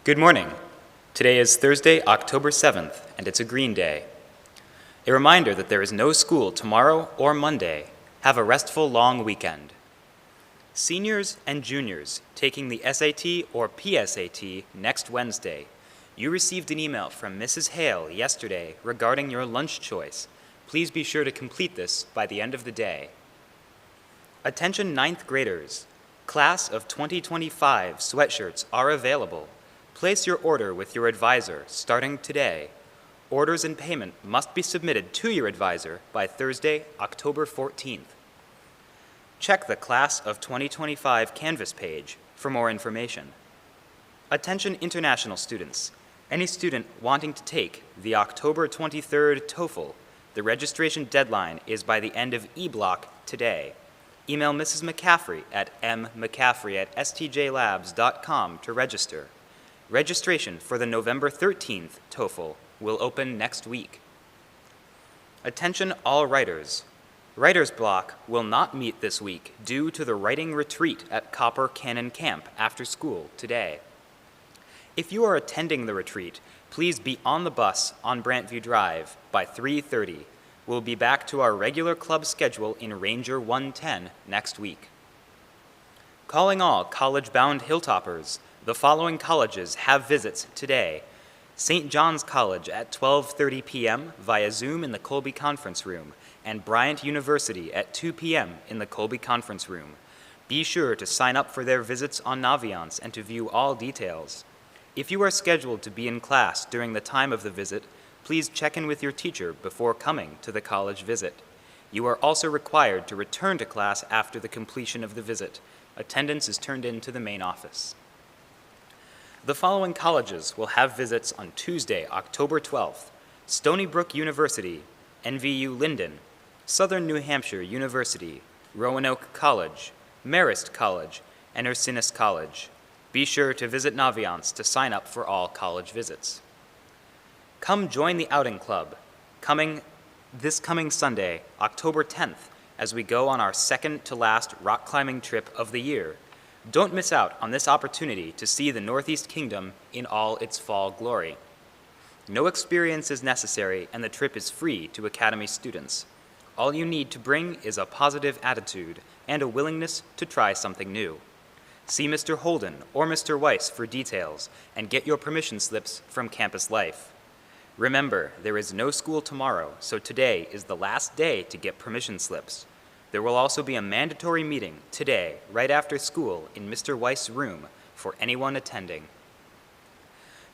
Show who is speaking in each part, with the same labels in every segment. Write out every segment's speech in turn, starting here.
Speaker 1: Good morning. Today is Thursday, October 7th, and it's a green day. A reminder that there is no school tomorrow or Monday. Have a restful long weekend. Seniors and juniors taking the SAT or PSAT next Wednesday. You received an email from Mrs. Hale yesterday regarding your lunch choice. Please be sure to complete this by the end of the day. Attention 9th graders. Class of 2025 sweatshirts are available. Place your order with your advisor starting today. Orders and payment must be submitted to your advisor by Thursday, October 14th. Check the Class of 2025 Canvas page for more information. Attention international students. Any student wanting to take the October 23rd TOEFL, the registration deadline is by the end of E-Block today. Email Mrs. McCaffrey at mmccaffrey@stjlabs.com to register. Registration for the November 13th TOEFL will open next week. Attention all writers. Writer's block will not meet this week due to the writing retreat at Copper Cannon Camp after school today. If you are attending the retreat, please be on the bus on Brantview Drive by 3:30. We'll be back to our regular club schedule in Ranger 110 next week. Calling all college-bound Hilltoppers, the following colleges have visits today. St. John's College at 12:30 p.m. via Zoom in the Colby Conference Room, and Bryant University at 2 p.m. in the Colby Conference Room. Be sure to sign up for their visits on Naviance and to view all details. If you are scheduled to be in class during the time of the visit, please check in with your teacher before coming to the college visit. You are also required to return to class after the completion of the visit. Attendance is turned in to the main office. The following colleges will have visits on Tuesday, October 12th. Stony Brook University, NVU Linden, Southern New Hampshire University, Roanoke College, Marist College, and Ursinus College. Be sure to visit Naviance to sign up for all college visits. Come join the Outing Club, this coming Sunday, October 10th, as we go on our second to last rock climbing trip of the year. Don't miss out on this opportunity to see the Northeast Kingdom in all its fall glory. No experience is necessary, and the trip is free to Academy students. All you need to bring is a positive attitude and a willingness to try something new. See Mr. Holden or Mr. Weiss for details and get your permission slips from Campus Life. Remember, there is no school tomorrow, so today is the last day to get permission slips. There will also be a mandatory meeting today, right after school, in Mr. Weiss' room for anyone attending.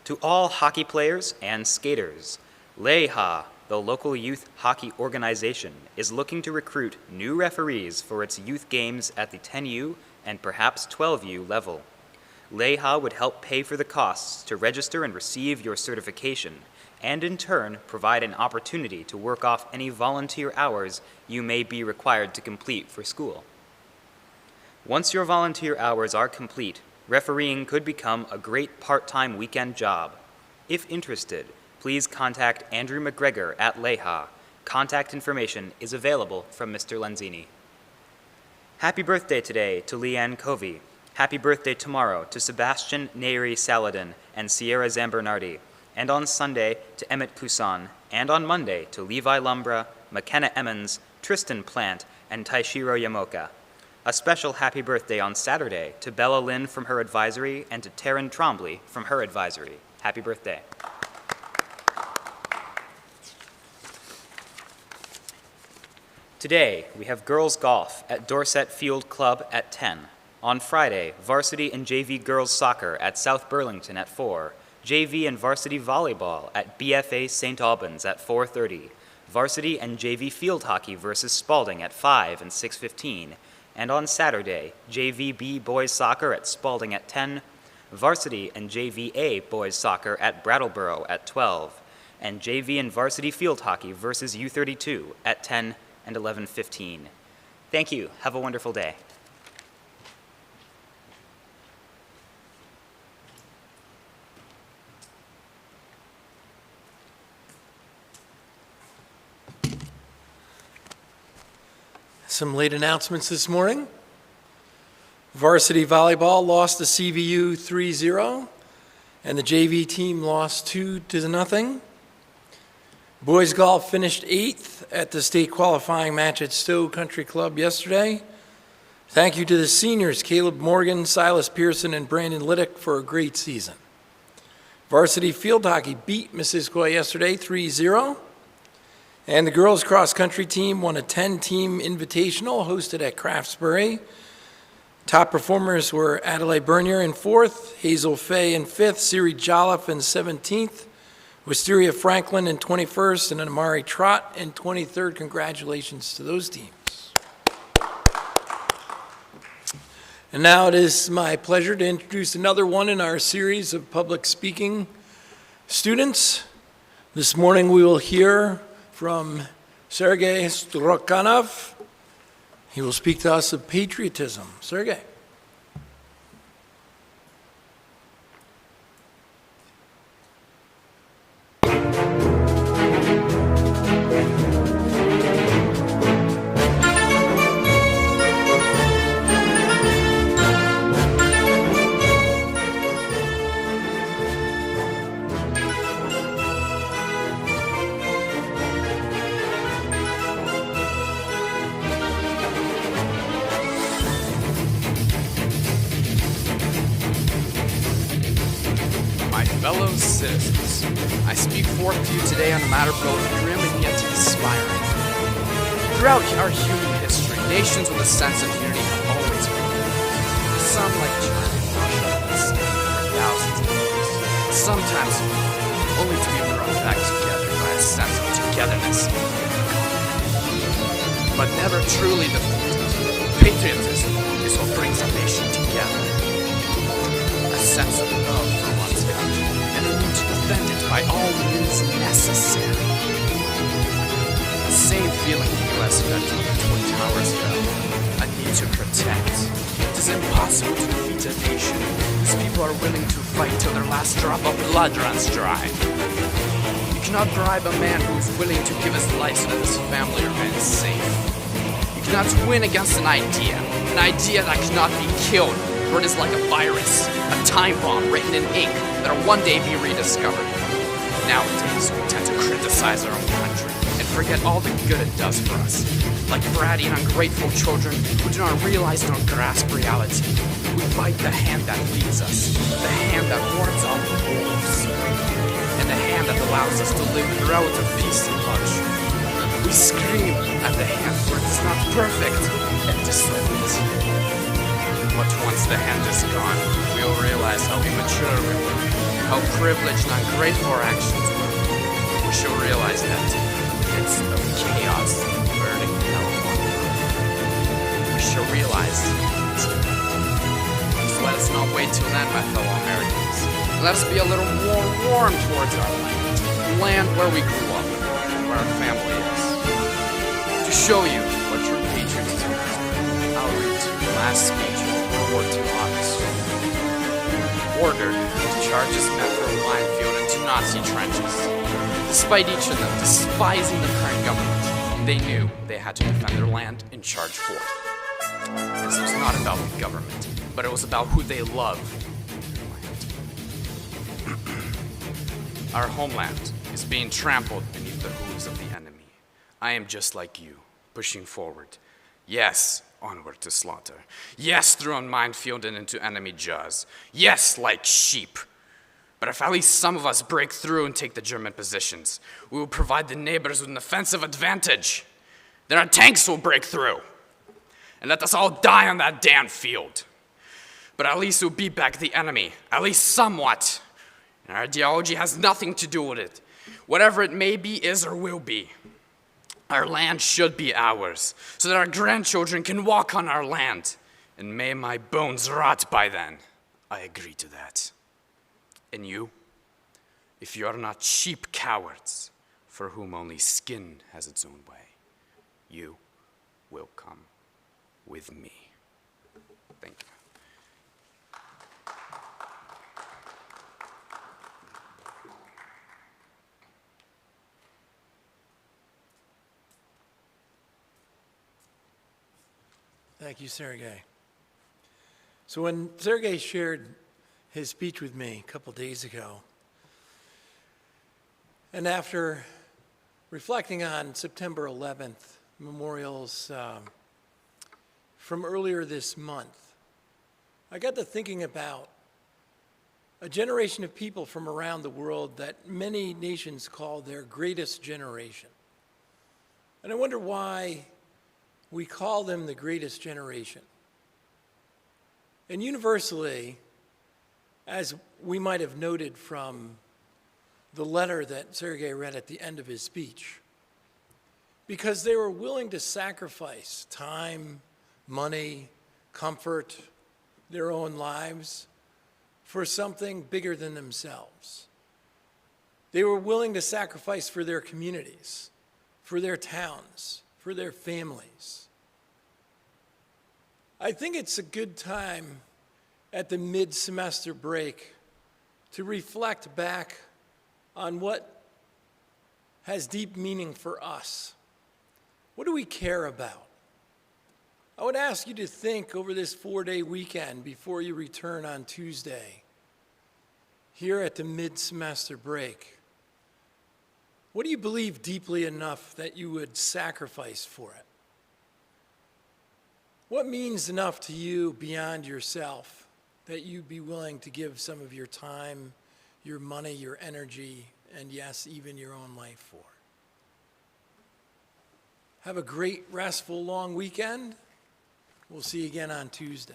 Speaker 1: To all hockey players and skaters, LEHA, the local youth hockey organization, is looking to recruit new referees for its youth games at the 10U and perhaps 12U level. LEHA would help pay for the costs to register and receive your certification, and in turn provide an opportunity to work off any volunteer hours you may be required to complete for school. Once your volunteer hours are complete, refereeing could become a great part-time weekend job. If interested, please contact Andrew McGregor at LEHA. Contact information is available from Mr. Lenzini. Happy birthday today to Leanne Covey. Happy birthday tomorrow to Sebastian Neri Saladin and Sierra Zambernardi, and on Sunday to Emmett Poussin, and on Monday to Levi Lumbra, McKenna Emmons, Tristan Plant, and Taishiro Yamoka. A special happy birthday on Saturday to Bella Lynn from her advisory and to Taryn Trombley from her advisory. Happy birthday. Today, we have girls golf at Dorset Field Club at 10. On Friday, varsity and JV girls soccer at South Burlington at 4. JV and varsity volleyball at BFA St. Albans at 4:30. Varsity and JV field hockey versus Spalding at 5 and 6:15. And on Saturday, JVB boys soccer at Spalding at 10. Varsity and JVA boys soccer at Brattleboro at 12. And JV and varsity field hockey versus U32 at 10 and 11:15. Thank you. Have a wonderful day.
Speaker 2: Some late announcements this morning. Varsity volleyball lost to CVU 3-0, and the JV team lost 2-0. Boys golf finished 8th at the state qualifying match at Stowe Country Club yesterday. Thank you to the seniors, Caleb Morgan, Silas Pearson, and Brandon Liddick for a great season. Varsity field hockey beat Missisquoi yesterday 3-0. And the girls cross country team won a 10-team invitational hosted at Craftsbury. Top performers were Adelaide Bernier in 4th, Hazel Fay in 5th, Siri Jolliffe in 17th, Wisteria Franklin in 21st, and Amari Trott in 23rd. Congratulations to those teams. And now it is my pleasure to introduce another one in our series of public speaking students. This morning we will hear from Sergei Strokanov. He will speak to us of patriotism. Sergei.
Speaker 3: Fellow citizens, I speak forth to you today on a matter both grim and yet inspiring. Throughout our human history, nations with a sense of unity have always been. Some, like China and Russia, have been standing for thousands of years, sometimes only to be brought back together by a sense of togetherness, but never truly defeated. Patriotism is what brings a nation together. A sense of love for one's country, and a need to defend it by all means necessary. The same feeling the U.S. felt when the Twin Towers fell. A need to protect. It is impossible to defeat a nation whose people are willing to fight till their last drop of blood runs dry. You cannot bribe a man who is willing to give his life so that his family remains safe. You cannot win against an idea that cannot be killed. For it is like a virus, a time bomb written in ink that will one day be rediscovered. Nowadays, we tend to criticize our own country and forget all the good it does for us. Like bratty and ungrateful children who do not realize nor grasp reality, we bite the hand that feeds us, the hand that wards off wolves, and the hand that allows us to live in relative peace and luxury. We scream at the hand where it is not perfect and dissolute. But once the hand is gone, we will realize how immature we were, how privileged and ungrateful our actions were. We shall realize that in the midst of chaos and burning hell on earth, we shall realize it's defeat. So let us not wait till then, my fellow Americans. Let us be a little more warm towards our land where we grew up, where our family is. To show you what true patriotism is, I'll read to you the last speech War II officer, ordered to charge his men from a minefield into Nazi trenches. Despite each of them despising the current government, they knew they had to defend their land and charge forth. This was not about the government, but it was about who they love. Our homeland is being trampled beneath the hooves of the enemy. I am just like you, pushing forward. Yes, onward to slaughter. Yes, through a minefield and into enemy jaws. Yes, like sheep. But if at least some of us break through and take the German positions, we will provide the neighbors with an offensive advantage. Then our tanks will break through. And let us all die on that damn field. But at least we'll beat back the enemy, at least somewhat. And our ideology has nothing to do with it. Whatever it may be, is, or will be. Our land should be ours, so that our grandchildren can walk on our land. And may my bones rot by then. I agree to that. And you, if you are not cheap cowards, for whom only skin has its own way, you will come with me. Thank you.
Speaker 2: Thank you, Sergei. So when Sergei shared his speech with me a couple days ago. And after reflecting on September 11th, memorials from earlier this month, I got to thinking about a generation of people from around the world that many nations call their greatest generation. And I wonder why we call them the greatest generation. And universally, as we might have noted from the letter that Sergei read at the end of his speech, because they were willing to sacrifice time, money, comfort, their own lives for something bigger than themselves. They were willing to sacrifice for their communities, for their towns, for their families. I think it's a good time at the mid-semester break to reflect back on what has deep meaning for us. What do we care about? I would ask you to think over this 4-day weekend before you return on Tuesday, here at the mid-semester break. What do you believe deeply enough that you would sacrifice for it? What means enough to you beyond yourself that you'd be willing to give some of your time, your money, your energy, and yes, even your own life for? Have a great, restful, long weekend. We'll see you again on Tuesday.